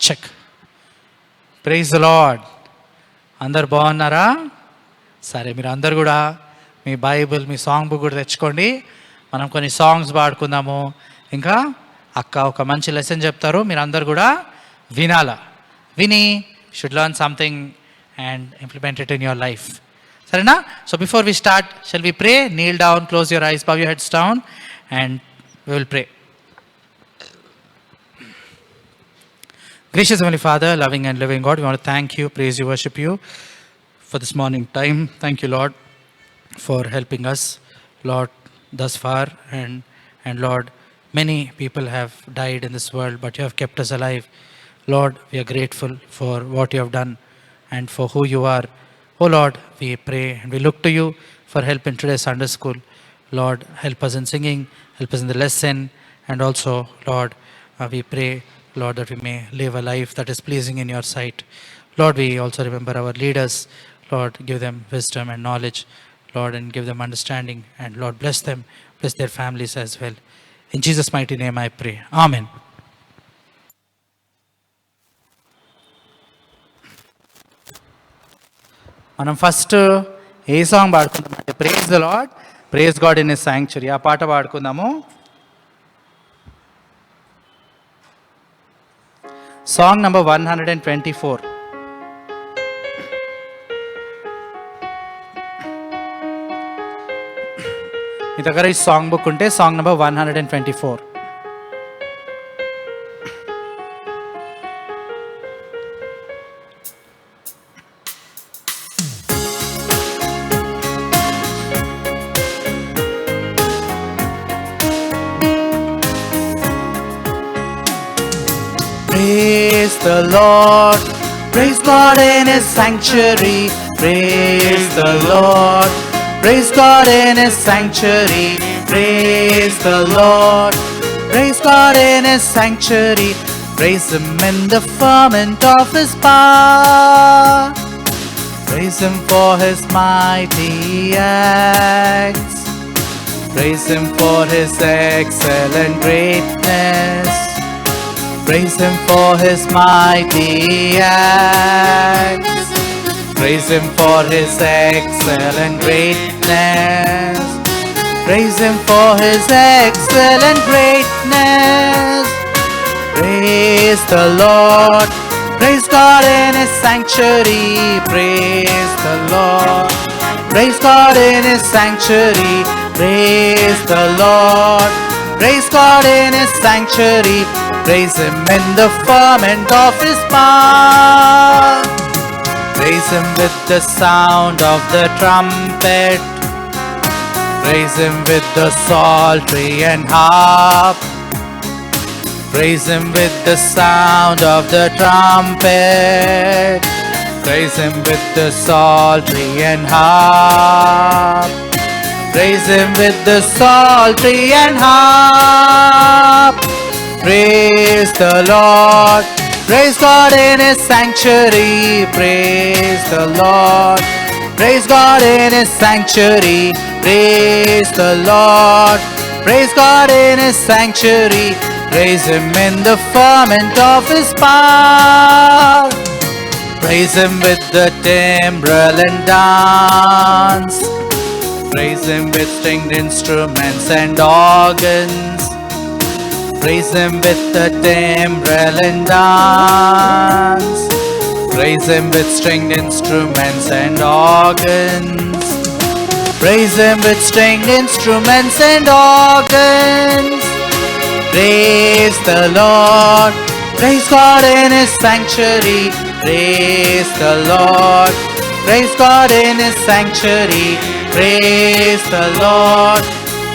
Check. Praise the lord. అందరు బాగున్నారా? సరే, మీరు అందరు కూడా మీ బైబిల్, మీ సాంగ్ బుక్ కూడా తెచ్చుకోండి. మనం కొన్ని సాంగ్స్ పాడుకుందాము. ఇంకా అక్క ఒక మంచి లెసన్ చెప్తారు, మీరు అందరు కూడా వినాలా. విని should learn something and implement it in your life. సరేనా? So before we start, shall we pray? Kneel down, close your eyes, bow your heads down, and we will pray. Gracious Heavenly Father, loving and living God, we want to thank you, praise you, worship you for this morning time. Thank you, Lord, for helping us, Lord, thus far. And Lord, many people have died in this world, but you have kept us alive. Lord, we are grateful for what you have done and for who you are. Oh Lord, we pray and we look to you for help in today's Sunday school. Lord, help us in singing, help us in the lesson, and also, Lord, we pray, Lord, that we may live a life that is pleasing in your sight. Lord, we also remember our leaders. Lord, give them wisdom and knowledge, Lord, and give them understanding. And Lord, bless them, bless their families as well. In Jesus' mighty name I pray. Amen. మనం first ఏ song పాడుకుందామంటే praise the lord, praise god in his sanctuary. ఆ పాట పాడుకుందాము. Song number 124. మీ దగ్గర ఈ song book ఉంటే song number 124. Praise the Lord, praise God in His sanctuary. Praise the Lord, praise God in His sanctuary. Praise the Lord, praise God in His sanctuary. Praise Him in the firmament of His power. Praise Him for His mighty acts. Praise Him for His excellent greatness. Praise Him for His mighty acts. Praise Him for His excellent greatness. Praise Him for His excellent greatness. Praise the Lord, praise God in His sanctuary. Praise the Lord, praise God in His sanctuary. Praise the Lord, praise God in His sanctuary. Praise Him in the ferment of His power. Praise Him with the sound of the trumpet. Praise Him with the psaltery and harp. Praise Him with the sound of the trumpet. Praise Him with the psaltery and harp. Praise Him with the psaltery and harp. Praise the Lord, praise God in His sanctuary. Praise the Lord, praise God in His sanctuary. Praise the Lord, praise God in His sanctuary. Praise Him in the ferment of His power. Praise Him with the timbrel and dance. Praise Him with stringed instruments and organs. Praise Him with the timbrel and dance. Praise Him with stringed instruments and organs. Praise Him with stringed instruments and organs. Praise the Lord, praise God in His sanctuary. Praise the Lord, praise God in His sanctuary. Praise the Lord,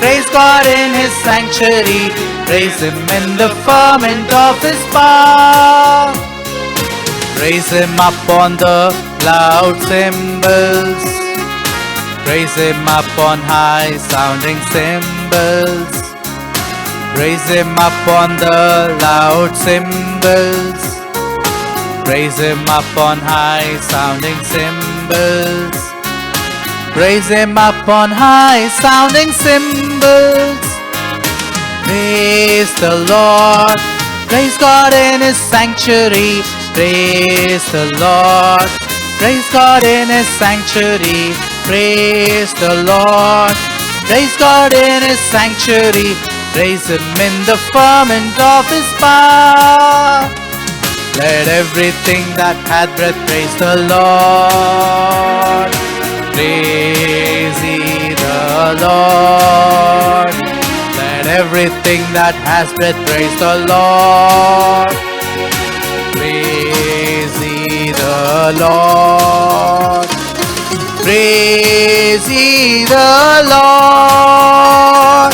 praise God in His sanctuary. Praise Him in the ferment of His power. Praise Him upon the loud cymbals. Praise Him upon high sounding cymbals. Praise Him upon the loud cymbals. Praise Him upon high sounding cymbals. Praise Him upon high sounding cymbals. Praise the Lord, Praise God in His sanctuary. Praise the Lord. Praise God in His sanctuary. Praise the Lord. Praise God in His sanctuary. Praise Him in the firmament of His power. Let everything that hath breath praise the Lord. Praise ye the Lord. Let everything that has breath praise the Lord. Praise ye the Lord. Praise ye the Lord.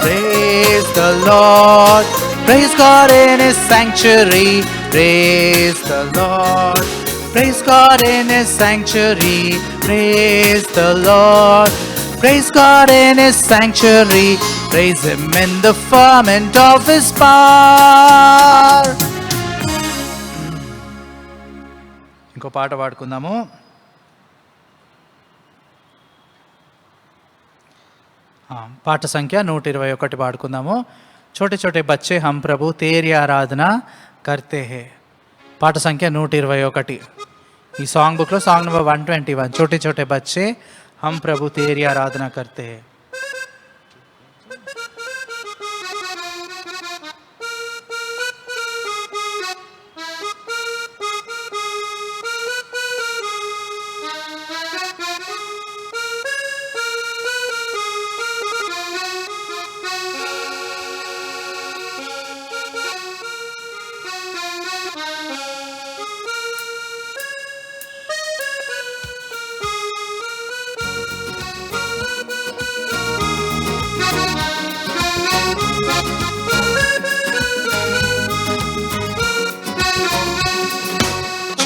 Praise the Lord. Praise God in His sanctuary. Praise the Lord. Praise God in His sanctuary. Praise the Lord. Praise God in His sanctuary. Praise Him in the firmament of His power. ఇంకో పాట పాడుకుందాము. పాట సంఖ్య 121 పాడుకుందాము. छोटे छोटे बच्चे हम प्रभु तेरी आराधना करते हैं. పాట సంఖ్య 121. ఈ సాంగ్ బుక్లో సాంగ్ నెంబర్ 121. छोटे छोटे बच्चे हम प्रभु तेरी आराधना करते हैं.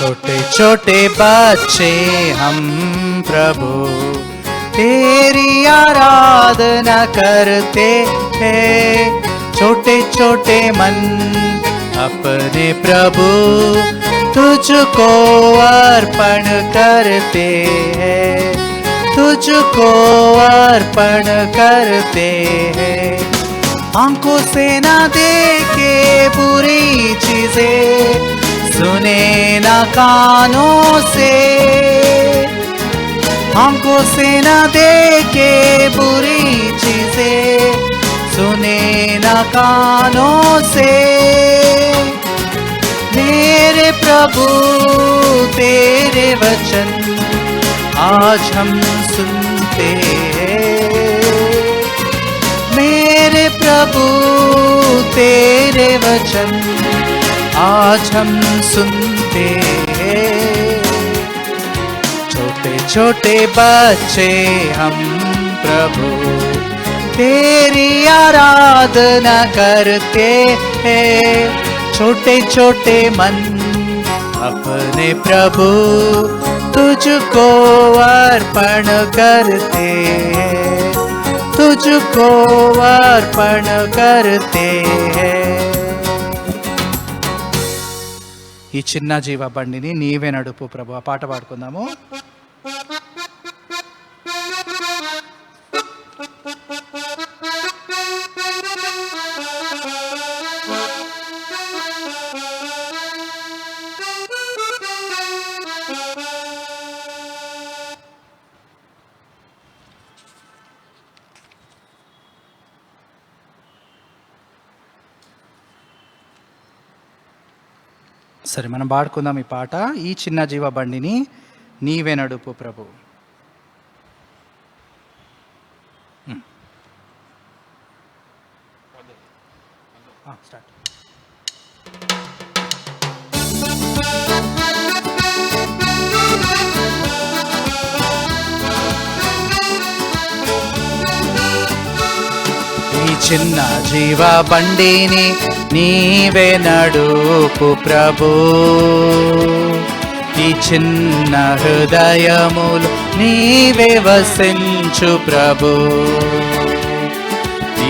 छोटे छोटे बच्चे हम प्रभु तेरी आराधना करते हैं. छोटे छोटे मन अपने प्रभु तुझको अर्पण करते हैं. तुझको अर्पण करते हैं. आंखों से ना देखे बुरी चीजें, सुने ना कानों से. आंखों से ना देखे बुरी चीजें, सुने ना कानों से. मेरे प्रभु तेरे वचन आज हम सुनते हैं. मेरे प्रभु तेरे वचन आज हम सुनते हैं. छोटे छोटे बच्चे हम प्रभु तेरी आराधना करते हैं. छोटे छोटे मन अपने प्रभु तुझको अर्पण करते हैं. तुझको अर्पण करते हैं. ఈ చిన్న జీవ బండిని నీవే నడుపు ప్రభు. ఆ పాట పాడుకుందాము. సరే, మనం పాడుకుందాం ఈ పాట. ఈ చిన్న జీవ బండిని నీవే నడుపు ప్రభు. స్టార్ట్. ఈ చిన్న జీవ బండిని నీవే నడుపు ప్రభు. ఈ చిన్న హృదయములు నీవే వసించు ప్రభు.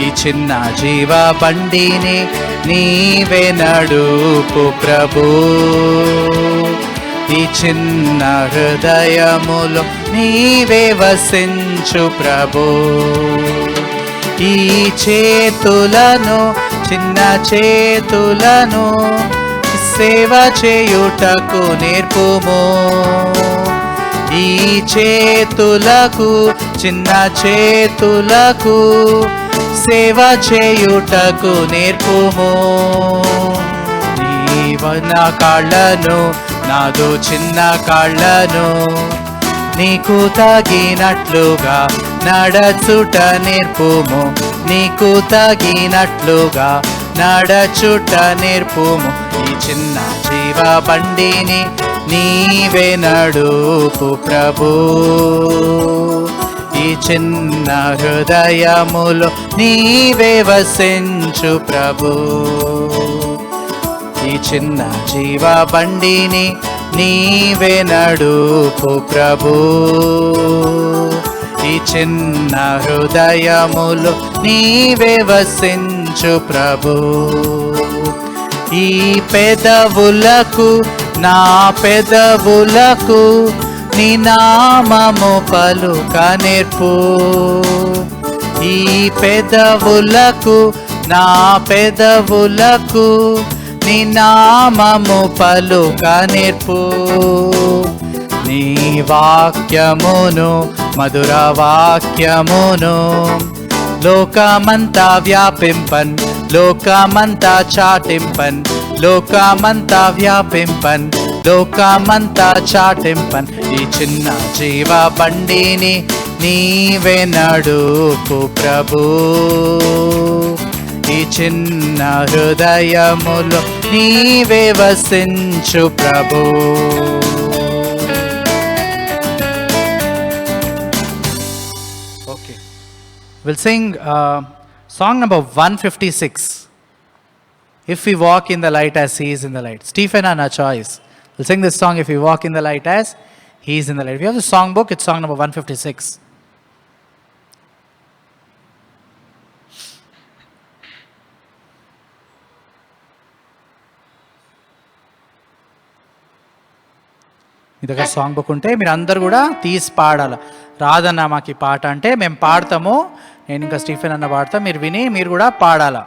ఈ చిన్న జీవ బండిని నీవే నడుపు ప్రభు. ఈ చిన్న హృదయములు నీవే వసించు ప్రభు. ఈ చేతులను చిన్న చేతులను సేవ చేయుటకు నేర్పుము. ఈ చేతులకు చిన్న చేతులకు సేవ చేయుటకు నేర్పుము. నీవన కాళ్ళను నాదు చిన్న కాళ్ళను నీకు తగినట్లుగా నడచుట నేర్పుము. నీకు తగినట్లుగా నడచుట నేర్పుము. ఈ చిన్న జీవ బండిని నీవే నడుపు ప్రభు. ఈ చిన్న హృదయములో నీవే వసించు ప్రభు. ఈ చిన్న జీవ బండిని నీవే నడుపు ప్రభు. ఈ చిన్న హృదయములో నీవే వసించు ప్రభు. ఈ పెదవులకు నా పెదవులకు నీ నామము పలుక నేర్పు. ఈ పెదవులకు నా పెదవులకు నీ నామము పలుక నేర్పు. నీ వాక్యమును మధుర వాక్యమును లోకమంతా వ్యాపింపన్. లోకమంతా చాటింపన్. లోకమంతా వ్యాపింపన్. లోకమంతా చాటింపన్. ఈ చిన్న జీవ బండిని నీవే నడుపు ప్రభు. ఈ చిన్న హృదయములో నీవే వసించు ప్రభు. Okay, we'll sing song number 156. If we walk in the light as he is in the light. Stephen and our choice. We'll sing this song, if we walk in the light as he is in the light. We have the song book, it's song number 156. మీ దగ్గర song book ఉంటే మీరు అందరు కూడా తీసి పాడాలి. రాదన్న మాకు ఈ పాట అంటే మేము పాడతాము. నేను ఇంకా స్టీఫెన్ అన్న పాడతా, మీరు విని మీరు కూడా పాడాలా.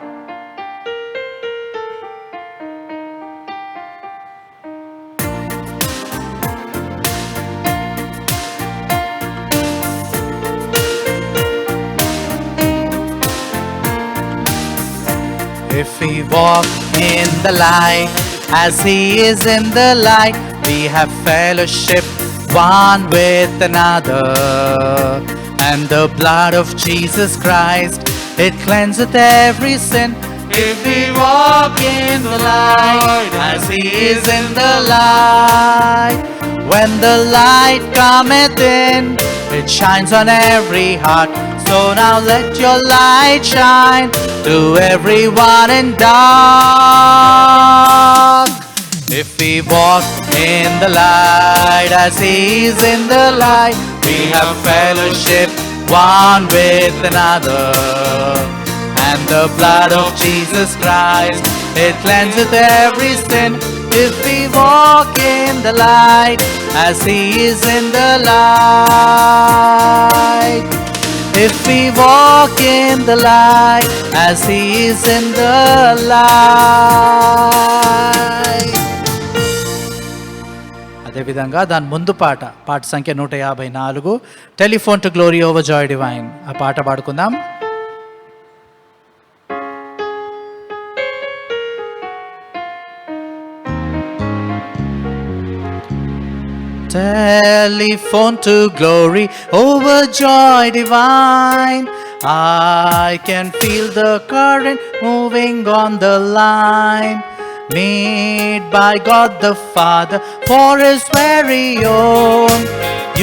If we walk in the light as he is in the light, we have fellowship one with another, and the blood of Jesus Christ, it cleanseth every sin. If we walk in the light as he is in the light, when the light cometh in, it shines on every heart. So now let your light shine to everyone in dark. If we walk in the light as he is in the light, we have fellowship one with another, and the blood of Jesus Christ, it cleanseth every sin. If we walk in the light as he is in the light, if we walk in the light as he is in the light. అదేవిధంగా దాని ముందు పాట సంఖ్య 154, telephone to glory over Joy divine. ఆ పాట పాడుకుందాం. Telephone to glory over joy divine. I can feel the current moving on the line, made by God the Father for his very own.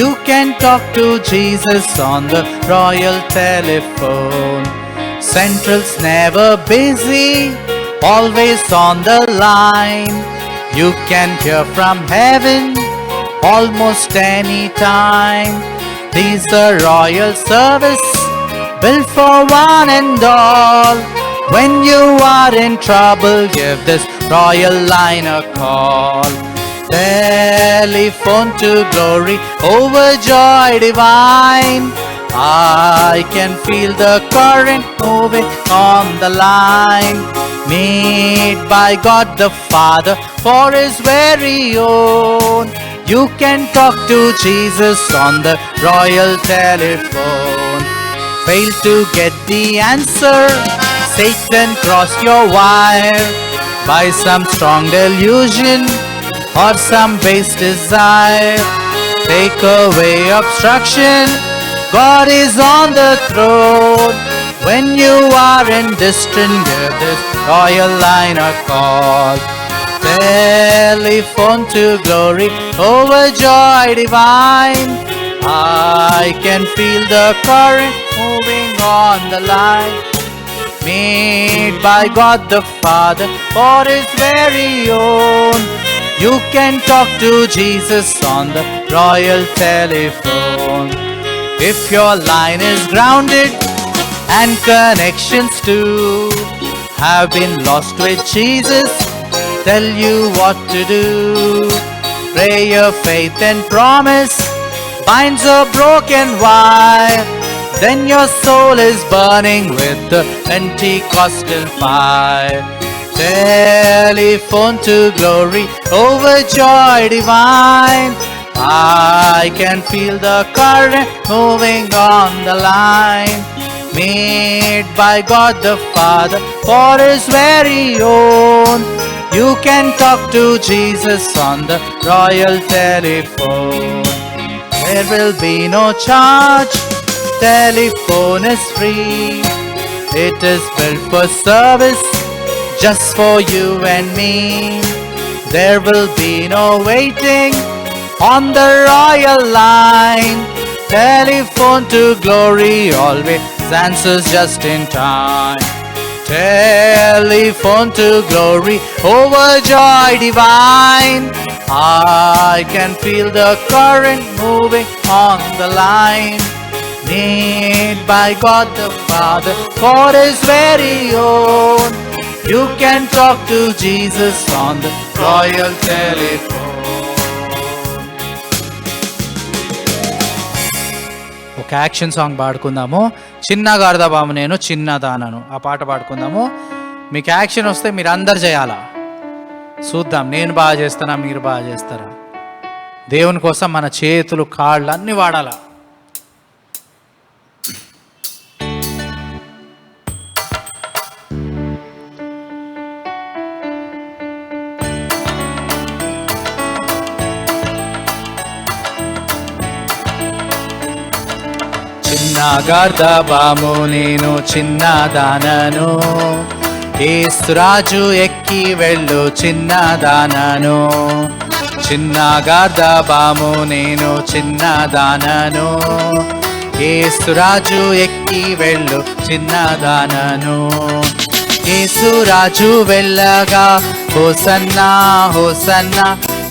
You can talk to Jesus on the royal telephone. Central's never busy, always on the line. You can hear from heaven almost any time. These are royal service built for one and all. When you are in trouble, give this royal line a call. Telephone to glory over joy divine. I can feel the current moving on the line, made by God the Father for His very own. You can talk to Jesus on the royal telephone. Fail to get the answer, Satan cross your wire by some strong delusion or some base desire. Take away obstruction, God is on the throne. When you are in distress, give this royal line a call. Telephone to glory, overjoy divine. I can feel the current moving on the line, made by God the Father for His very own. You can talk to Jesus on the royal telephone. If your line is grounded and connections too have been lost with Jesus, tell you what to do. Prayer, faith and promise binds a broken wire. Then your soul is burning with the Pentecostal fire. Telephone to glory, overjoy divine. I can feel the current moving on the line, made by God the Father for His very own. You can talk to Jesus on the royal telephone. There will be no charge, telephone is free. It is built for service, just for you and me. There will be no waiting on the royal line. Telephone to glory always answers just in time. Telephone to glory, overjoy divine. I can feel the current moving on the line, made by God the Father for His very own. You can talk to Jesus on the royal telephone. ఒక action song పాడుకుందాము. చిన్నగారదా బాము నేను చిన్నదానను, ఆ పాట పాడుకుందాము. మీకు action వస్తే మీరు అందరు చేయాలా? చూద్దాం, నేను బాగా చేస్తానా మీరు బాగా చేస్తారా? దేవుని కోసం మన చేతులు కాళ్ళు అన్నీ వాడాలా. చిన్నగార్ధబాము నేను చిన్నదానను, యేసురాజు ఎక్కి వెళ్ళు చిన్నదానను. చిన్నగార్ధబాము నేను చిన్నదానను, యేసురాజు ఎక్కి వెళ్ళు చిన్నదానను. యేసురాజు వెళ్ళగా హోసన్నా హోసన్నా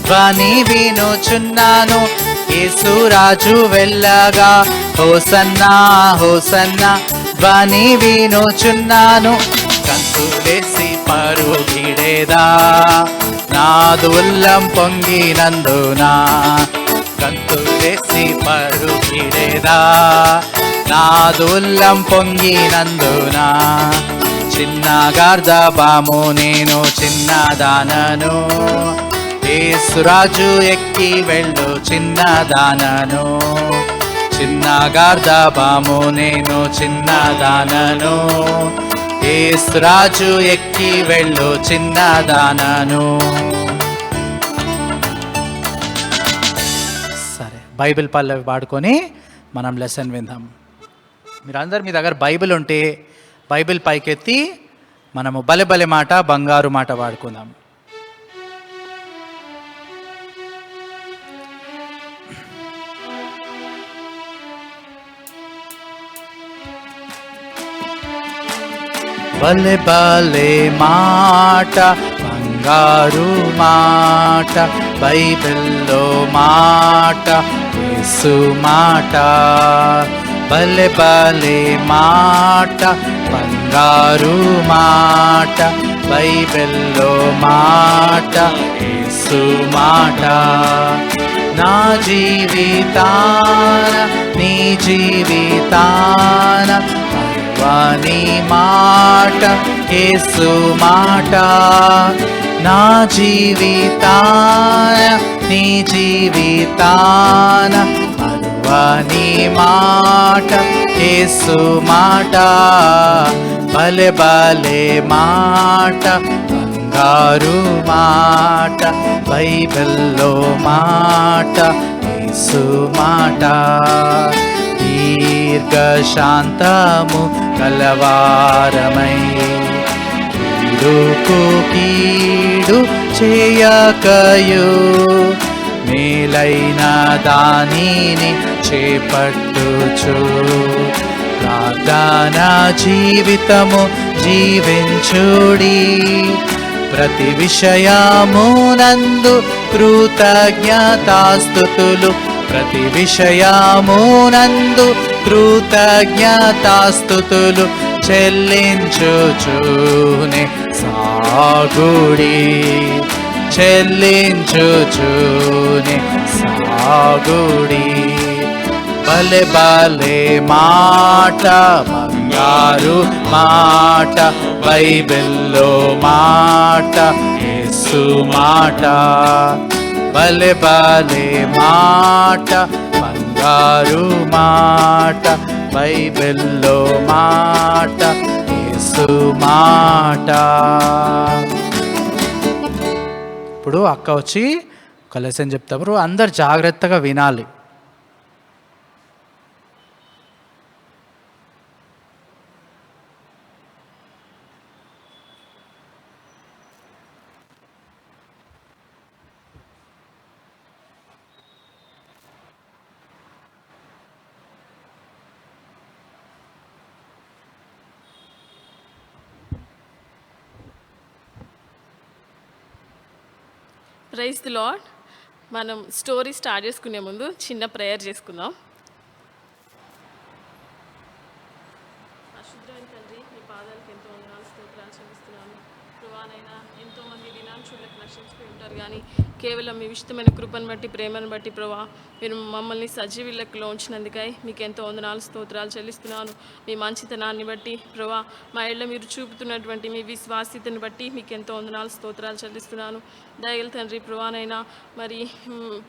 ధ్వని వినుచున్నాను. యేసురాజు వెళ్ళగా హోసన్నా హోసన్నా ధ్వని వినుచున్నాను. కంతులేసి పరుగిడేదా నాదు ఉల్లం పొంగినందునా. కంతులేసి పరుగిడేదా నాదు ఉల్లం పొంగినందునా. చిన్నగార్ధబాము నేను చిన్నదానను, యేసురాజు ఎక్కి వెళ్ళు చిన్నదానను. చిన్నగార్ధబాము నేను చిన్నదానను, యేసురాజు ఎక్కి వెళ్ళు చిన్నదానను. సరే, బైబిల్ పల్లవి పాడుకొని మనం లెసన్ విందాం. మీరందరూ మీ దగ్గర బైబిల్ ఉంటే బైబిల్ పైకెత్తి మనము బలె బలె మాట బంగారు మాట పాడుకుందాం. బలె బలె మాట బంగారు మాట, బైబిల్లో మాట యేసు మాట. బలె బలె మాట బంగారు మాట, బైబిల్లో మాట యేసు మాట. నా జీవితాన నీ జీవితాన మరువని మాట యేసు మాట. నా జీవితాన నీ జీవితాన మరువని మాట యేసు మాట. భలే భలే మాట, బంగారు మాట, బైబిల్లో మాట యేసు మాట. దీర్ఘశాంతము కలవారమై కీడుకు కీడు చేయకయు మేలైన దానిని చేపట్టుచు ప్రార్థన జీవితము జీవించుడి. ప్రతి విషయమునందు కృతజ్ఞతాస్తుతులు, ప్రతి విషయమునందు కృతజ్ఞతాస్తుతులు చెల్లించుచునే సాగుడి, చెల్లించుచునే సాగుడి. భలే భలే మాట, బంగారు మాట, బైబిల్లో మాట యేసు మాట. భలే భలే మాట, బంగారు మాట, బైబిల్లో మాట యేసు మాట. ఇప్పుడు అక్క వచ్చి ఒక లెసన్ చెప్తారు, అందరు జాగ్రత్తగా వినాలి. Praise the lord. మనం స్టోరీ స్టార్ట్ చేసుకునే ముందు చిన్న ప్రేయర్ చేసుకుందాం. అశుద్ధమైన తండ్రి, మీ పాదాలకు ఎంతో వందనాలు, స్తోత్రాలు చెల్లిస్తున్నాను. ప్రభువానైనా ఎంతోమంది దినాన్ని చూడలేక నశించిపోయి ఉంటారు, కానీ కేవలం మీ ఇష్టమైన కృపను బట్టి, ప్రేమను బట్టి ప్రభా మీరు మమ్మల్ని సజీవ లెక్కలో ఉంచినందుకై మీకు ఎంతో వందనాలు, స్తోత్రాలు చెల్లిస్తున్నాను. మీ మంచితనాన్ని బట్టి ప్రభా మా ఇళ్ళ మీరు చూపుతున్నటువంటి మీ విశ్వాస్యతను బట్టి మీకు ఎంతో వందనాలు, స్తోత్రాలు చెల్లిస్తున్నాను. దయగల తండ్రి, ప్రభువానైనా మరి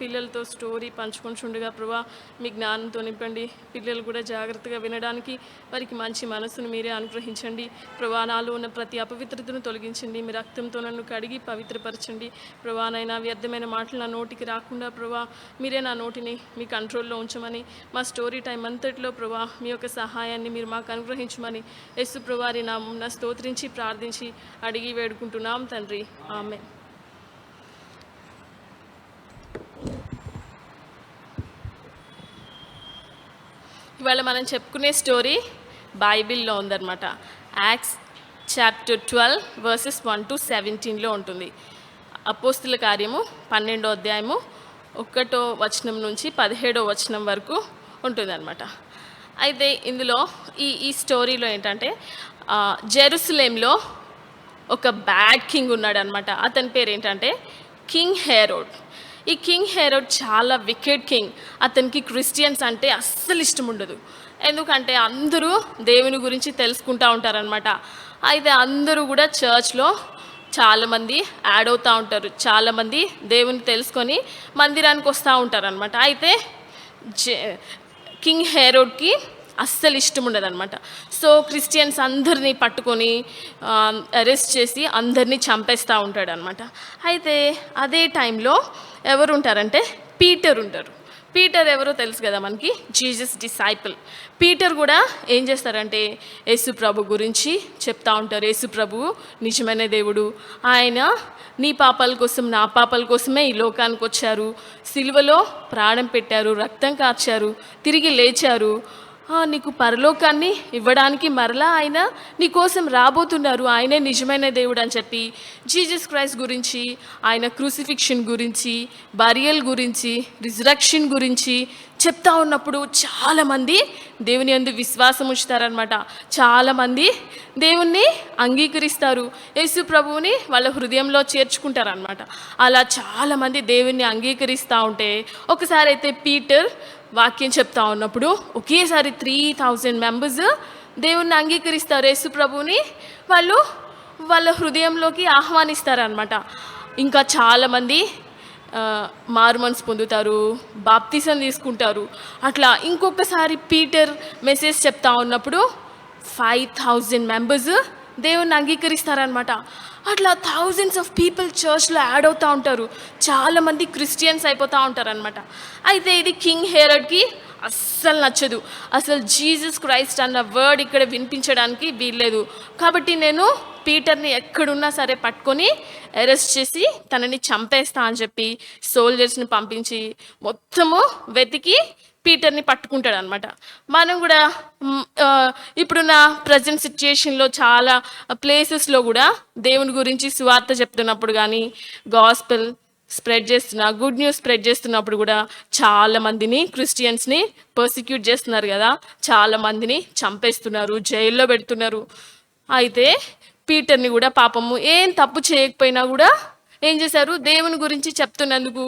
పిల్లలతో స్టోరీ పంచుకుంటుండగా ప్రభా మీ జ్ఞానంతో నింపండి. పిల్లలు కూడా జాగ్రత్తగా వినడానికి వారికి మంచి మనసును మీరే అనుగ్రహించండి. ప్రభా నాలో ఉన్న ప్రతి అపవిత్రతను తొలగించండి. మీ రక్తంతో నన్ను కడిగి పవిత్రపరచండి. ప్రభానైనా వ్యర్థమైన మాటలు నా నోటికి రాకుండా ప్రభా మీరే నా నోటిని మీ కంట్రోల్లో ఉంచమని, మా స్టోరీ టైం అంతటిలో ప్రభా మీ యొక్క సహాయాన్ని మీరు మాకు అనుగ్రహించమని యేసు ప్రభువారి నామమున స్తోత్రించి ప్రార్థించి అడిగి వేడుకుంటున్నాం తండ్రి, ఆమేన్. ఇవాళ మనం చెప్పుకునే స్టోరీ బైబిల్లో ఉందన్నమాట. యాక్ట్స్ చాప్టర్ 12 వర్సెస్ 1 to 17లో ఉంటుంది. అపోస్తుల కార్యము 12వ అధ్యాయము 1వ వచనం నుంచి 17వ వచనం వరకు ఉంటుందన్నమాట. అయితే ఇందులో ఈ స్టోరీలో ఏంటంటే జెరూసలేంలో ఒక బ్యాడ్ కింగ్ ఉన్నాడు అనమాట. అతని పేరు ఏంటంటే కింగ్ హెరోడ్. ఈ కింగ్ హెరోడ్ చాలా వికెడ్ కింగ్. అతనికి క్రిస్టియన్స్ అంటే అస్సలు ఇష్టం ఉండదు. ఎందుకంటే అందరూ దేవుని గురించి తెలుసుకుంటూ ఉంటారనమాట. అయితే అందరూ కూడా చర్చ్లో చాలామంది యాడ్ అవుతూ ఉంటారు. చాలామంది దేవుని తెలుసుకొని మందిరానికి వస్తూ ఉంటారనమాట. అయితే కింగ్ హెరోడ్కి అస్సలు ఇష్టం ఉండదన్నమాట. సో క్రిస్టియన్స్ అందరినీ పట్టుకొని అరెస్ట్ చేసి అందరినీ చంపేస్తూ ఉంటాడు అనమాట. అయితే అదే టైంలో ఎవరు ఉంటారంటే పీటర్ ఉంటారు. పీటర్ ఎవరో తెలుసు కదా మనకి, జీసస్ డిసైపుల్. పీటర్ కూడా ఏం చేస్తారంటే యేసు ప్రభు గురించి చెప్తా ఉంటారు. యేసు ప్రభువు నిజమైన దేవుడు, ఆయన నీ పాపాల కోసం నా పాపాల కోసమే ఈ లోకానికి వచ్చారు, సిలువలో ప్రాణం పెట్టారు, రక్తం కార్చారు, తిరిగి లేచారు, నీకు పరలోకాన్ని ఇవ్వడానికి మరలా ఆయన నీకోసం రాబోతున్నారు, ఆయనే నిజమైన దేవుడు అని చెప్పి జీసస్ క్రైస్ట్ గురించి, ఆయన క్రూసిఫిక్షన్ గురించి, బరియల్ గురించి, రిజరక్షన్ గురించి చెప్తా ఉన్నప్పుడు చాలామంది దేవుని యందు విశ్వాసం ఉంచుతారనమాట. చాలామంది దేవుణ్ణి అంగీకరిస్తారు, యేసు ప్రభువుని వాళ్ళ హృదయంలో చేర్చుకుంటారనమాట. అలా చాలామంది దేవుణ్ణి అంగీకరిస్తూ ఉంటే ఒకసారి అయితే పీటర్ వాక్యం చెప్తా ఉన్నప్పుడు ఒకేసారి 3000 మెంబర్స్ దేవుణ్ణి అంగీకరిస్తారు, యేసు ప్రభువుని వాళ్ళు వాళ్ళ హృదయంలోకి ఆహ్వానిస్తారనమాట. ఇంకా చాలామంది మారుమనసు పొందుతారు, బాప్తిసం తీసుకుంటారు. అట్లా ఇంకొకసారి పీటర్ మెసేజ్ చెప్తా ఉన్నప్పుడు 5000 మెంబర్స్ దేవుణ్ణి అంగీకరిస్తారనమాట. అట్లా థౌజండ్స్ ఆఫ్ పీపుల్ చర్చ్లో యాడ్ అవుతూ ఉంటారు, చాలామంది క్రిస్టియన్స్ అయిపోతూ ఉంటారనమాట. అయితే ఇది కింగ్ హెరోడ్కి అస్సలు నచ్చదు. అసలు జీసస్ క్రైస్ట్ అన్న వర్డ్ ఇక్కడ వినిపించడానికి వీల్లేదు. కాబట్టి నేను పీటర్ని ఎక్కడున్నా సరే పట్టుకొని అరెస్ట్ చేసి తనని చంపేస్తా అని చెప్పి సోల్జర్స్ని పంపించి మొత్తము వెతికి పీటర్ని పట్టుకుంటాడు అనమాట. మనం కూడా ఇప్పుడున్న ప్రజెంట్ సిచ్యుయేషన్లో చాలా ప్లేసెస్లో కూడా దేవుని గురించి సువార్త చెప్తున్నప్పుడు కానీ, గాస్పెల్ స్ప్రెడ్ చేస్తున్నా, గుడ్ న్యూస్ స్ప్రెడ్ చేస్తున్నప్పుడు కూడా చాలామందిని క్రిస్టియన్స్ని పర్సిక్యూట్ చేస్తున్నారు కదా, చాలామందిని చంపేస్తున్నారు, జైల్లో పెడుతున్నారు. అయితే పీటర్ని కూడా పాపము ఏం తప్పు చేయకపోయినా కూడా ఏం చేశారు, దేవుని గురించి చెప్తున్నందుకు,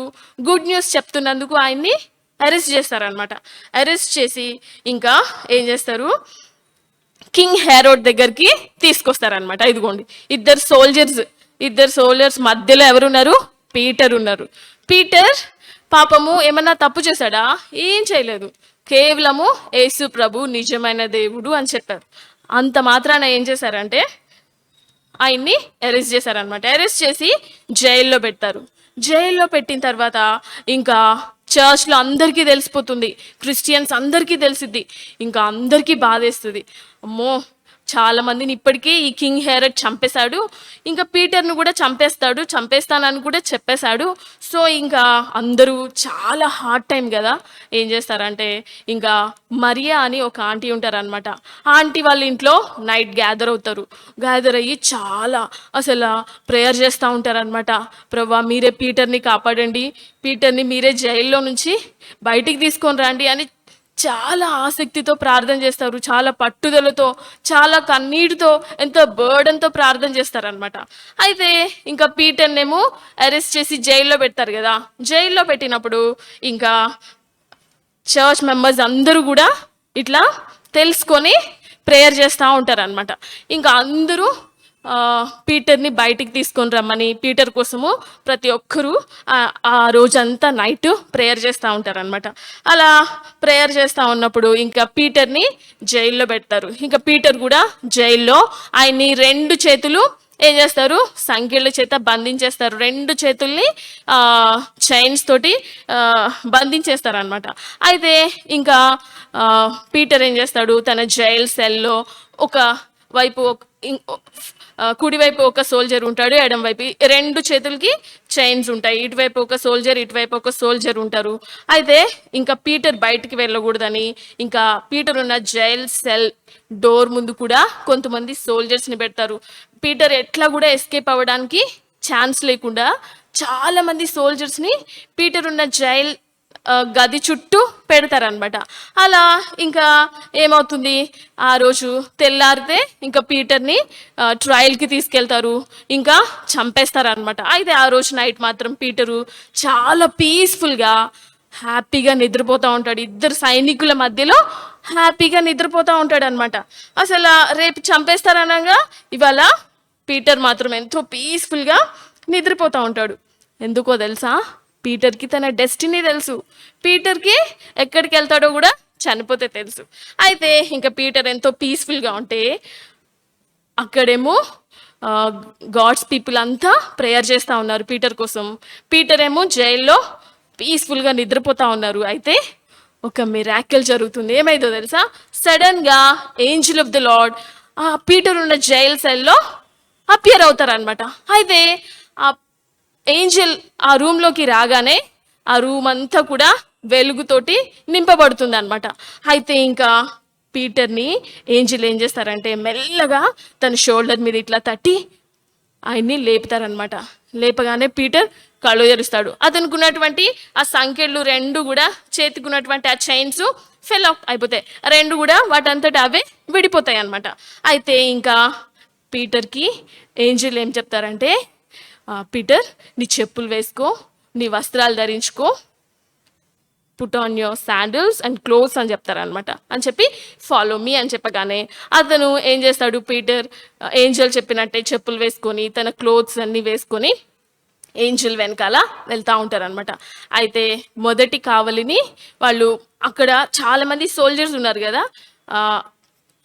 గుడ్ న్యూస్ చెప్తున్నందుకు ఆయన్ని అరెస్ట్ చేస్తారనమాట. అరెస్ట్ చేసి ఇంకా ఏం చేస్తారు, కింగ్ హెరోడ్ దగ్గరికి తీసుకొస్తారనమాట. ఇదిగోండి ఇద్దరు సోల్జర్స్ మధ్యలో ఎవరున్నారు, పీటర్ ఉన్నారు. పీటర్ పాపము ఏమన్నా తప్పు చేశాడా, ఏం చేయలేదు, కేవలము యేసు ప్రభు నిజమైన దేవుడు అని చెప్పారు. అంత మాత్రాన ఏం చేశారంటే ఆయన్ని అరెస్ట్ చేశారనమాట. అరెస్ట్ చేసి జైల్లో పెడతారు. జైల్లో పెట్టిన తర్వాత ఇంకా చర్చ్లో అందరికీ తెలిసిపోతుంది, క్రిస్టియన్స్ అందరికీ తెలిసిద్ది, ఇంకా అందరికీ బాధేస్తుంది. అమ్మో, చాలామందిని ఇప్పటికే ఈ కింగ్ హెరోడ్ చంపేశాడు, ఇంకా పీటర్ను కూడా చంపేస్తానని కూడా చెప్పేశాడు. సో ఇంకా అందరూ చాలా హార్డ్ టైం కదా, ఏం చేస్తారంటే ఇంకా మరియా అని ఒక ఆంటీ ఉంటారనమాట. ఆంటీ వాళ్ళ ఇంట్లో నైట్ గ్యాదర్ అయ్యి చాలా అసలు ప్రేయర్ చేస్తూ ఉంటారనమాట. ప్రభువా మీరే పీటర్ని కాపాడండి, పీటర్ని మీరే జైల్లో నుంచి బయటికి తీసుకొని రండి అని చాలా ఆసక్తితో ప్రార్థన చేస్తారు, చాలా పట్టుదలతో, చాలా కన్నీటితో, ఎంతో బర్డన్తో ప్రార్థన చేస్తారనమాట. అయితే ఇంకా పీటర్నేమో అరెస్ట్ చేసి జైల్లో పెడతారు కదా. జైల్లో పెట్టినప్పుడు ఇంకా చర్చ్ మెంబర్స్ అందరూ కూడా ఇట్లా తెలుసుకొని ప్రేయర్ చేస్తూ ఉంటారనమాట. ఇంకా అందరూ పీటర్ని బయటికి తీసుకొని రమ్మని పీటర్ కోసము ప్రతి ఒక్కరూ ఆ రోజంతా నైట్ ప్రేయర్ చేస్తూ ఉంటారనమాట. అలా ప్రేయర్ చేస్తూ ఉన్నప్పుడు ఇంకా పీటర్ని జైల్లో పెడతారు. ఇంకా పీటర్ కూడా జైల్లో ఆయన్ని 2 చేతులు ఏం చేస్తారు, సంకెళ్ళ చేత బంధించేస్తారు. 2 చేతుల్ని చైన్స్ తోటి బంధించేస్తారు అనమాట. అయితే ఇంకా పీటర్ ఏం చేస్తాడు, తన జైల్ సెల్లో ఒక వైపు కుడివైపు ఒక సోల్జర్ ఉంటాడు, ఎడం వైపు 2 చేతులకి చైన్స్ ఉంటాయి, ఇటువైపు ఒక సోల్జర్, ఇటువైపు ఒక సోల్జర్ ఉంటారు. అయితే ఇంకా పీటర్ బయటికి వెళ్ళకూడదని ఇంకా పీటర్ ఉన్న జైల్ సెల్ డోర్ ముందు కూడా కొంతమంది సోల్జర్స్ని పెడతారు. పీటర్ ఎట్లా కూడా ఎస్కేప్ అవ్వడానికి ఛాన్స్ లేకుండా చాలామంది సోల్జర్స్ని పీటర్ ఉన్న జైల్ గది చుట్టూ పెడతారనమాట. అలా ఇంకా ఏమవుతుంది, ఆ రోజు తెల్లారితే ఇంకా పీటర్ని ట్రయల్కి తీసుకెళ్తారు, ఇంకా చంపేస్తారనమాట. అయితే ఆ రోజు నైట్ మాత్రం పీటరు చాలా పీస్ఫుల్గా హ్యాపీగా నిద్రపోతూ ఉంటాడు. 2 సైనికుల మధ్యలో హ్యాపీగా నిద్రపోతూ ఉంటాడు అనమాట. అసలు రేపు చంపేస్తారనగా ఇవాళ పీటర్ మాత్రం ఎంతో పీస్ఫుల్గా నిద్రపోతూ ఉంటాడు. ఎందుకో తెలుసా, పీటర్కి తన డెస్టినీ తెలుసు, పీటర్కి ఎక్కడికి వెళ్తాడో కూడా చనిపోతే తెలుసు. అయితే ఇంకా పీటర్ ఎంతో పీస్ఫుల్గా ఉంటే అక్కడేమో గాడ్స్ పీపుల్ అంతా ప్రేయర్ చేస్తూ ఉన్నారు పీటర్ కోసం. పీటర్ ఏమో జైల్లో పీస్ఫుల్గా నిద్రపోతూ ఉన్నారు. అయితే ఒక మిరాకిల్ జరుగుతుంది. ఏమైందో తెలుసా, సడన్గా angel of the lord Peter ఉన్న జైల్ సెల్లో అపియర్ అవుతారనమాట. అయితే ఆ ఏంజల్ ఆ రూమ్లోకి రాగానే ఆ రూమ్ అంతా కూడా వెలుగుతోటి నింపబడుతుంది అనమాట. అయితే ఇంకా పీటర్ని ఏంజిల్ ఏం చేస్తారంటే మెల్లగా తన షోల్డర్ మీద ఇట్లా తట్టి ఆయన్ని లేపుతారనమాట. లేపగానే పీటర్ కళ్ళు తెరుస్తాడు. అతనికి ఉన్నటువంటి ఆ సంకెళ్ళు రెండు కూడా, చేతికున్నటువంటి ఆ చైన్స్ ఫెల్ ఆఫ్ అయిపోతాయి. రెండు కూడా వాటంతట అవే విడిపోతాయి అనమాట. అయితే ఇంకా పీటర్కి ఏంజిల్ ఏం చెప్తారంటే, పీటర్ నీ చెప్పులు వేసుకో, నీ వస్త్రాలు ధరించుకో, put on your sandals and clothes అని చెప్తారనమాట. అని చెప్పి ఫాలో మీ అని చెప్పగానే అతను ఏం చేస్తాడు, పీటర్ ఏంజల్ చెప్పినట్టే చెప్పులు వేసుకొని తన క్లోత్స్ అన్నీ వేసుకొని ఏంజల్ వెనకాల వెళ్తూ ఉంటారనమాట. అయితే మొదటి కావలిని వాళ్ళు, అక్కడ చాలామంది సోల్జర్స్ ఉన్నారు కదా,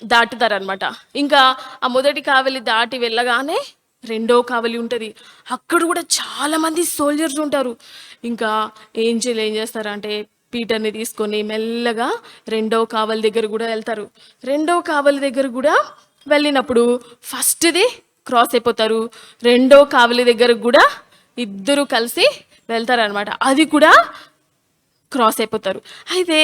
దాటుతారనమాట. ఇంకా ఆ మొదటి కావలి దాటి వెళ్ళగానే రెండో కావలి ఉంటుంది. అక్కడ కూడా చాలామంది సోల్జర్స్ ఉంటారు. ఇంకా ఏంజల్ ఏం చేస్తారంటే పీటర్ని తీసుకొని మెల్లగా రెండో కావలి దగ్గర కూడా వెళ్తారు. రెండో కావలి దగ్గర కూడా వెళ్ళినప్పుడు ఫస్ట్ది క్రాస్ అయిపోతారు. రెండో కావలి దగ్గర కూడా ఇద్దరు కలిసి వెళ్తారనమాట. అది కూడా క్రాస్ అయిపోతారు. అయితే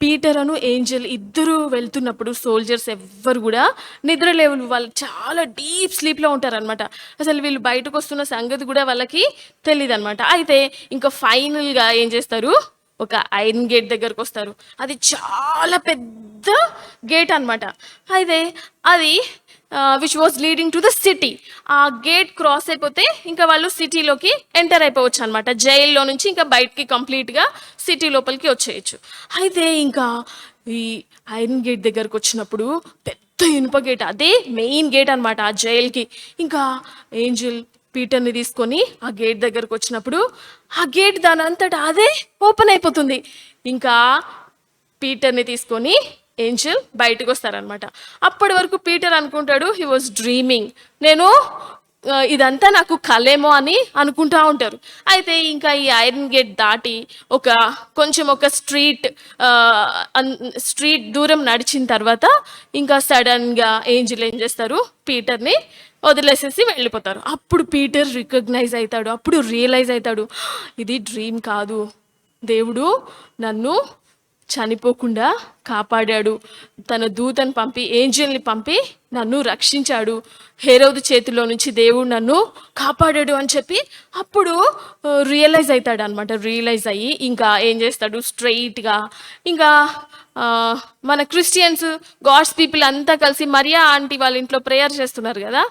పీటర్ అను ఏంజల్ ఇద్దరు వెళ్తున్నప్పుడు సోల్జర్స్ ఎవ్వరు కూడా నిద్ర లేవు. వాళ్ళు చాలా డీప్ స్లీప్లో ఉంటారనమాట. అసలు వీళ్ళు బయటకు వస్తున్న సంగతి కూడా వాళ్ళకి తెలియదు అనమాట. అయితే ఇంకా ఫైనల్గా ఏం చేస్తారు, ఒక ఐరన్ గేట్ దగ్గరకు వస్తారు. అది చాలా పెద్ద గేట్ అనమాట. అయితే అది which was leading to the city. ఆ గేట్ క్రాస్ అయిపోతే ఇంకా వాళ్ళు సిటీలోకి ఎంటర్ అయిపోవచ్చు అనమాట. జైల్లో నుంచి ఇంకా బయటికి కంప్లీట్గా సిటీ లోపలికి వచ్చేయచ్చు. అయితే ఇంకా ఈ ఐరన్ గేట్ దగ్గరకు వచ్చినప్పుడు పెద్ద ఇనుప గేట్, అదే మెయిన్ గేట్ అనమాట ఆ జైల్కి. ఇంకా ఏంజల్ పీటర్ని తీసుకొని ఆ గేట్ దగ్గరకు వచ్చినప్పుడు ఆ గేట్ దాని అంతటా అదే ఓపెన్ అయిపోతుంది. ఇంకా పీటర్ని తీసుకొని ఏంజల్ బయటకు వస్తారనమాట. అప్పటి వరకు పీటర్ అనుకుంటాడు హీ వాజ్ డ్రీమింగ్, నేను ఇదంతా నాకు కలేమో అని అనుకుంటా ఉంటారు. అయితే ఇంకా ఈ ఐరన్ గేట్ దాటి కొంచెం ఒక స్ట్రీట్ దూరం నడిచిన తర్వాత ఇంకా సడన్గా ఏంజల్ ఏం చేస్తారు, పీటర్ని వదిలేసేసి వెళ్ళిపోతారు. అప్పుడు పీటర్ రికగ్నైజ్ అవుతాడు. అప్పుడు రియలైజ్ అవుతాడు, ఇది డ్రీమ్ కాదు, దేవుడు నన్ను చనిపోకుండా కాపాడాడు, తన దూతను పంపి ఏంజల్ని పంపి నన్ను రక్షించాడు, హేరోదు చేతిలో నుంచి దేవుడు నన్ను కాపాడాడు అని చెప్పి అప్పుడు రియలైజ్ అవుతాడు అనమాట. రియలైజ్ అయ్యి ఇంకా ఏం చేస్తాడు, స్ట్రైట్గా ఇంకా మన క్రిస్టియన్స్ గాడ్స్ పీపుల్ అంతా కలిసి మరియా ఆంటీ వాళ్ళ ఇంట్లో ప్రేయర్ చేస్తున్నారు కదా,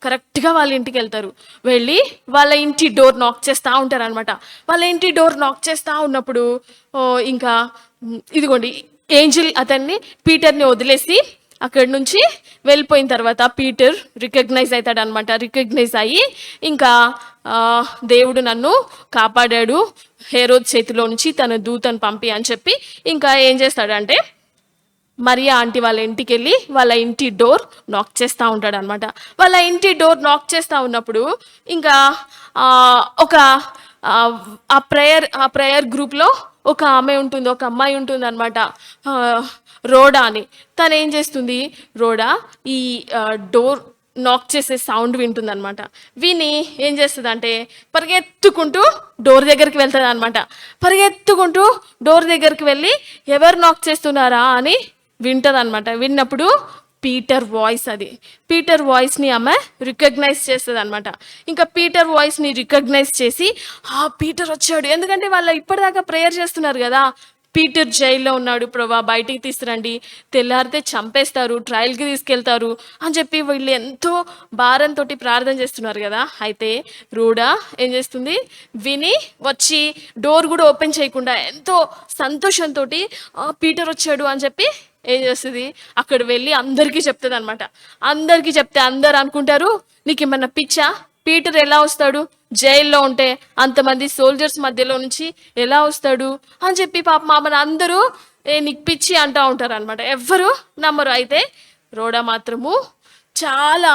కరెక్ట్గా వాళ్ళ ఇంటికి వెళ్తారు. వెళ్ళి వాళ్ళ ఇంటి డోర్ నాక్ చేస్తూ ఉంటారు అనమాట. వాళ్ళ ఇంటి డోర్ నాక్ చేస్తూ ఉన్నప్పుడు ఇంకా ఇదిగోండి ఏంజల్ అతన్ని పీటర్ని వదిలేసి అక్కడి నుంచి వెళ్ళిపోయిన తర్వాత పీటర్ రికగ్నైజ్ అవుతాడు అనమాట. రికగ్నైజ్ అయ్యి ఇంకా దేవుడు నన్ను కాపాడాడు, హేరోద్ చేతిలో నుంచి తన దూతను పంపి అని చెప్పి ఇంకా ఏం చేస్తాడంటే మరియా ఆంటీ వాళ్ళ ఇంటికి వెళ్ళి వాళ్ళ ఇంటి డోర్ నాక్ చేస్తూ ఉంటాడు అనమాట. వాళ్ళ ఇంటి డోర్ నాక్ చేస్తూ ఉన్నప్పుడు ఇంకా ఒక ఆ ప్రేయర్ గ్రూప్లో ఒక ఆమె ఉంటుంది, ఒక అమ్మాయి ఉంటుంది అనమాట, రోడా అని. తను ఏం చేస్తుంది, రోడా ఈ డోర్ నాక్ చేసే సౌండ్ వింటుంది అనమాట. విని ఏం చేస్తుంది అంటే పరిగెత్తుకుంటూ డోర్ దగ్గరికి వెళ్తుంది అనమాట. పరిగెత్తుకుంటూ డోర్ దగ్గరికి వెళ్ళి ఎవరు నాక్ చేస్తున్నారా అని వింటుంది అనమాట. విన్నప్పుడు పీటర్ వాయిస్, అది పీటర్ వాయిస్ని ఆమె రికగ్నైజ్ చేస్తుంది అనమాట. ఇంకా పీటర్ వాయిస్ని రికగ్నైజ్ చేసి పీటర్ వచ్చాడు, ఎందుకంటే వాళ్ళు ఇప్పటిదాకా ప్రేయర్ చేస్తున్నారు కదా, పీటర్ జైల్లో ఉన్నాడు ప్రభా, బయటికి తీసుకురండి, తెల్లారితే చంపేస్తారు, ట్రయల్కి తీసుకెళ్తారు అని చెప్పి వీళ్ళు ఎంతో భారంతో ప్రార్థన చేస్తున్నారు కదా. అయితే రూడా ఏం చేస్తుంది, విని వచ్చి డోర్ కూడా ఓపెన్ చేయకుండా ఎంతో సంతోషంతో పీటర్ వచ్చాడు అని చెప్పి ఏం చేస్తుంది, అక్కడ వెళ్ళి అందరికీ చెప్తుంది అనమాట. అందరికీ చెప్తే అందరు అనుకుంటారు నీకు ఏమన్నా పిచ్చా, పీటర్ ఎలా వస్తాడు, జైల్లో ఉంటే అంతమంది సోల్జర్స్ మధ్యలో నుంచి ఎలా వస్తాడు అని చెప్పి పాప మామని అందరూ నీకు పిచ్చి అంటూ ఉంటారు అనమాట. ఎవ్వరు నమ్మరు. అయితే రోడా మాత్రము చాలా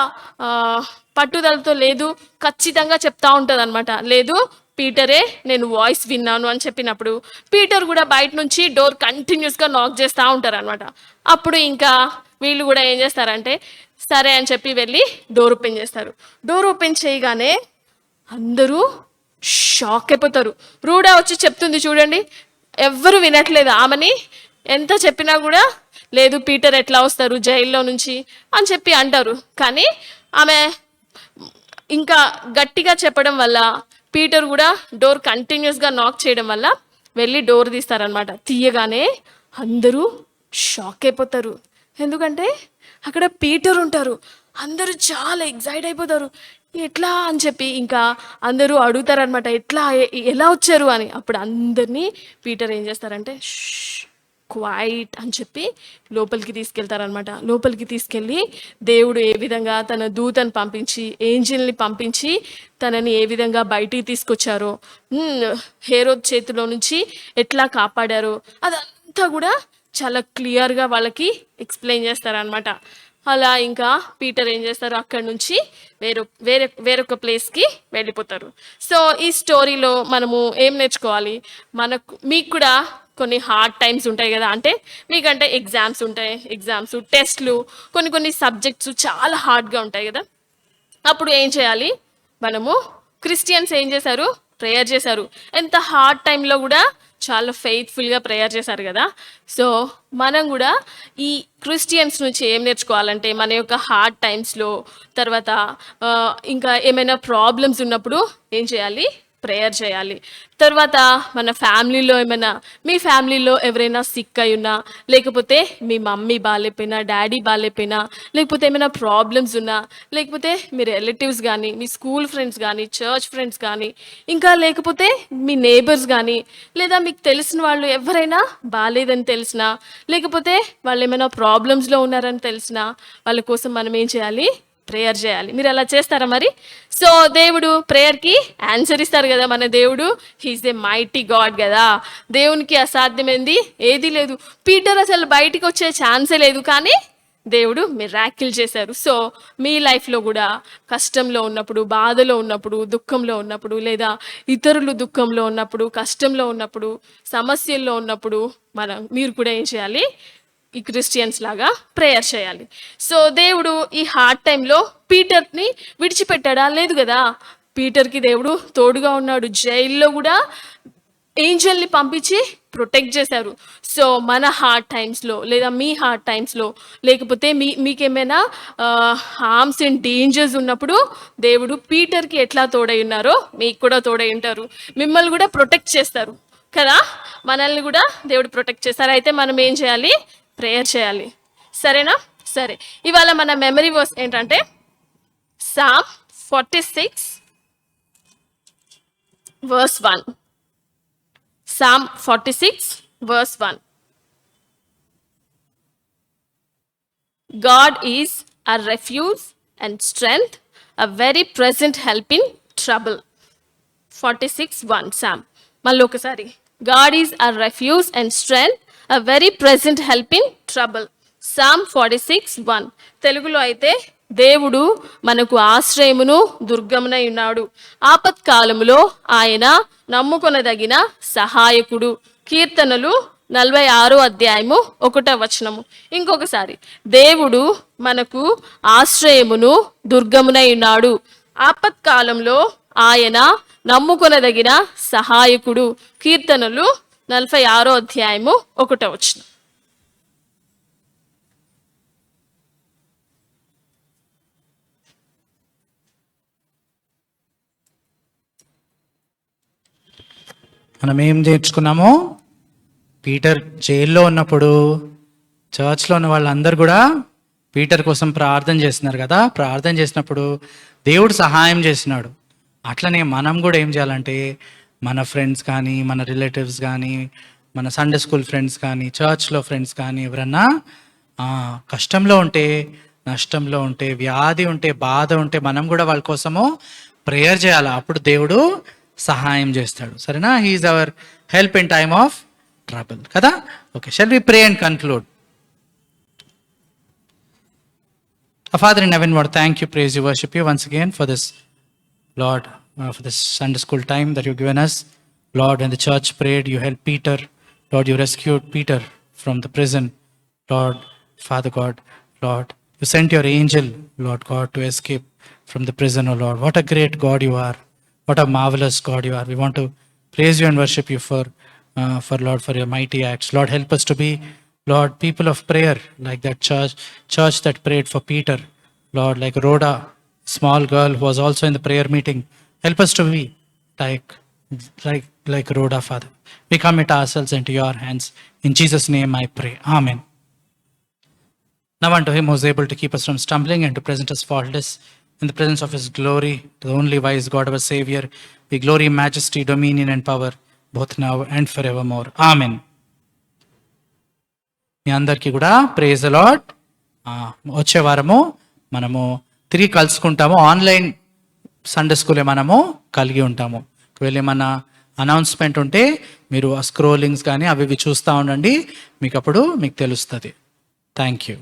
పట్టుదలతో లేదు, ఖచ్చితంగా చెప్తా ఉంటుంది అనమాట. లేదు పీటరే, నేను వాయిస్ విన్నాను అని చెప్పినప్పుడు పీటర్ కూడా బయట నుంచి డోర్ కంటిన్యూస్గా నాక్ చేస్తూ ఉంటారు అనమాట. అప్పుడు ఇంకా వీళ్ళు కూడా ఏం చేస్తారంటే సరే అని చెప్పి వెళ్ళి డోర్ ఓపెన్ చేస్తారు. డోర్ ఓపెన్ చేయగానే అందరూ షాక్ అయిపోతారు. రూడా వచ్చి చెప్తుంది చూడండి, ఎవ్వరు వినట్లేదు ఆమెని, ఎంత చెప్పినా కూడా లేదు పీటర్ ఎట్లా వస్తారు జైల్లో నుంచి అని చెప్పి అంటారు. కానీ ఆమె ఇంకా గట్టిగా చెప్పడం వల్ల పీటర్ కూడా డోర్ కంటిన్యూస్గా నాక్ చేయడం వల్ల వెళ్ళి డోర్ తీస్తారనమాట. తీయగానే అందరూ షాక్ అయిపోతారు. ఎందుకంటే అక్కడ పీటర్ ఉంటారు. అందరూ చాలా ఎగ్జైట్ అయిపోతారు. ఎట్లా అని చెప్పి ఇంకా అందరూ అడుగుతారనమాట, ఎట్లా ఎలా వచ్చారు అని. అప్పుడు అందరినీ పీటర్ ఏం చేస్తారంటే క్వైట్ అని చెప్పి లోపలికి తీసుకెళ్తారనమాట. లోపలికి తీసుకెళ్ళి దేవుడు ఏ విధంగా తన దూతను పంపించి ఏంజిల్ని పంపించి తనని ఏ విధంగా బయటికి తీసుకొచ్చారో, హేరోద్ చేతిలో నుంచి ఎట్లా కాపాడారో అదంతా కూడా చాలా క్లియర్గా వాళ్ళకి ఎక్స్ప్లెయిన్ చేస్తారనమాట. అలా ఇంకా పీటర్ ఏం చేస్తారు, అక్కడి నుంచి వేరొక ప్లేస్కి వెళ్ళిపోతారు. సో ఈ స్టోరీలో మనము ఏం నేర్చుకోవాలి, మీకు కూడా కొన్ని హార్డ్ టైమ్స్ ఉంటాయి కదా, అంటే మీకంటే ఎగ్జామ్స్ ఉంటాయి, టెస్ట్లు, కొన్ని సబ్జెక్ట్స్ చాలా హార్డ్గా ఉంటాయి కదా. అప్పుడు ఏం చేయాలి, మనము క్రిస్టియన్స్ ఏం చేశారు, ప్రేయర్ చేశారు. ఎంత హార్డ్ టైంలో కూడా చాలా ఫెయిత్ఫుల్గా ప్రేయర్ చేశారు కదా. సో మనం కూడా ఈ క్రిస్టియన్స్ నుంచి ఏం నేర్చుకోవాలంటే, మన యొక్క హార్డ్ టైమ్స్లో తర్వాత ఇంకా ఏమైనా ప్రాబ్లమ్స్ ఉన్నప్పుడు ఏం చేయాలి, ప్రేయర్ చేయాలి. తర్వాత మన ఫ్యామిలీలో మీ ఫ్యామిలీలో ఎవరైనా సిక్ అయి ఉన్నా, లేకపోతే మీ మమ్మీ బాగాలేకపోయినా, డాడీ బాగాలేకపోయినా, లేకపోతే ఏమైనా ప్రాబ్లమ్స్ ఉన్నా, లేకపోతే మీ రిలేటివ్స్ కానీ, మీ స్కూల్ ఫ్రెండ్స్ కానీ, చర్చ్ ఫ్రెండ్స్ కానీ, ఇంకా లేకపోతే మీ నేబర్స్ కానీ, లేదా మీకు తెలిసిన వాళ్ళు ఎవరైనా బాగాలేదని తెలిసినా, లేకపోతే వాళ్ళు ఏమైనా ప్రాబ్లమ్స్లో ఉన్నారని తెలిసినా, వాళ్ళ కోసం మనం ఏం చేయాలి, ప్రేయర్ చేయాలి. మీరు అలా చేస్తారా మరి? సో దేవుడు ప్రేయర్కి ఆన్సర్ ఇస్తారు కదా. మన దేవుడు హీఈస్ ఏ మైటీ గాడ్ కదా. దేవునికి అసాధ్యమైంది ఏదీ లేదు. పీటర్ అసలు బయటికి వచ్చే ఛాన్సే లేదు, కానీ దేవుడు మిరాకిల్ చేశారు. సో మీ లైఫ్లో కూడా కష్టంలో ఉన్నప్పుడు, బాధలో ఉన్నప్పుడు, దుఃఖంలో ఉన్నప్పుడు, లేదా ఇతరులు దుఃఖంలో ఉన్నప్పుడు, కష్టంలో ఉన్నప్పుడు, సమస్యల్లో ఉన్నప్పుడు మీరు కూడా ఏం చేయాలి, ఈ క్రిస్టియన్స్ లాగా ప్రేయర్ చేయాలి. సో దేవుడు ఈ హార్డ్ టైంలో పీటర్ని విడిచిపెట్టాడా? లేదు కదా. పీటర్కి దేవుడు తోడుగా ఉన్నాడు. జైల్లో కూడా ఏంజల్ని పంపించి ప్రొటెక్ట్ చేశారు. సో మన హార్డ్ టైమ్స్లో, లేదా మీ హార్డ్ టైమ్స్లో, లేకపోతే మీకేమైనా హార్మ్స్ అండ్ డేంజర్స్ ఉన్నప్పుడు దేవుడు పీటర్కి ఎట్లా తోడై ఉన్నారో మీకు కూడా తోడై ఉంటారు. మిమ్మల్ని కూడా ప్రొటెక్ట్ చేస్తారు కదా. మనల్ని కూడా దేవుడు ప్రొటెక్ట్ చేస్తారు. అయితే మనం ఏం చేయాలి, ప్రేయర్ చేయాలి. సరేనా? సరే, ఇవాళ మన మెమరీ వర్స్ ఏంటంటే Sam 46 verse 1. Psalm 46 verse 1. God is a refuge and strength, a very present help in trouble. 46:1 Psalm. మళ్ళొకసారి, God is a refuge and strength, a very present help in trouble. Psalm 46:1. తెలుగులో అయితే, దేవుడు మనకు ఆశ్రయమును దుర్గమునై ఉన్నాడు, ఆపత్కాలములో ఆయన నమ్ముకొనదగిన సహాయకుడు. కీర్తనలు 46:1. ఇంకొకసారి, దేవుడు మనకు ఆశ్రయమును దుర్గమునై ఉన్నాడు, ఆపత్కాలంలో ఆయన నమ్ముకొనదగిన సహాయకుడు. కీర్తనలు 46:1. మనం ఏం నేర్చుకున్నామో, పీటర్ జైల్లో ఉన్నప్పుడు చర్చ్లో ఉన్న వాళ్ళందరూ కూడా పీటర్ కోసం ప్రార్థన చేస్తున్నారు కదా. ప్రార్థన చేసినప్పుడు దేవుడు సహాయం చేసినాడు. అట్లనే మనం కూడా ఏం చేయాలంటే, మన ఫ్రెండ్స్ కానీ, మన రిలేటివ్స్ కానీ, మన సండే స్కూల్ ఫ్రెండ్స్ కానీ, చర్చ్లో ఫ్రెండ్స్ కానీ ఎవరన్నా కష్టంలో ఉంటే, నష్టంలో ఉంటే, వ్యాధి ఉంటే, బాధ ఉంటే మనం కూడా వాళ్ళ కోసము ప్రేయర్ చేయాలి. అప్పుడు దేవుడు సహాయం చేస్తాడు. సరేనా? He is our help in time of trouble కదా. Okay, shall we pray and conclude. Father in heaven, Lord, thank you, praise you, worship you once again for this, Lord, for this Sunday school time that you've given us. Lord, when the church prayed, you helped Peter. Lord, you rescued Peter from the prison. Lord, Father God, Lord, you sent your angel, Lord God, to escape from the prison, oh Lord. What a great God you are. What a marvelous God you are. We want to praise you and worship you for Lord, for your mighty acts. Lord, help us to be Lord, people of prayer, like that church that prayed for Peter, Lord, like Rhoda, small girl who was also in the prayer meeting. Help us to be like Rhoda, Father. We commit ourselves into your hands. In Jesus' name I pray. Amen. Now unto him who is able to keep us from stumbling and to present us faultless in the presence of his glory, to the only wise God our Savior, be glory, majesty, dominion and power, both now and forevermore. Amen. మీ అందరికీ కూడా praise the lord. వచ్చే వారము మనము తిరిగి కలుసుకుంటాము. Online Sunday స్కూలే మనము కలిగి ఉంటాము. ఒకవేళ ఏమన్నా అనౌన్స్మెంట్ ఉంటే మీరు ఆ స్క్రోలింగ్స్ కానీ అవి చూస్తూ ఉండండి, మీకు అప్పుడు మీకు తెలుస్తుంది. Thank you.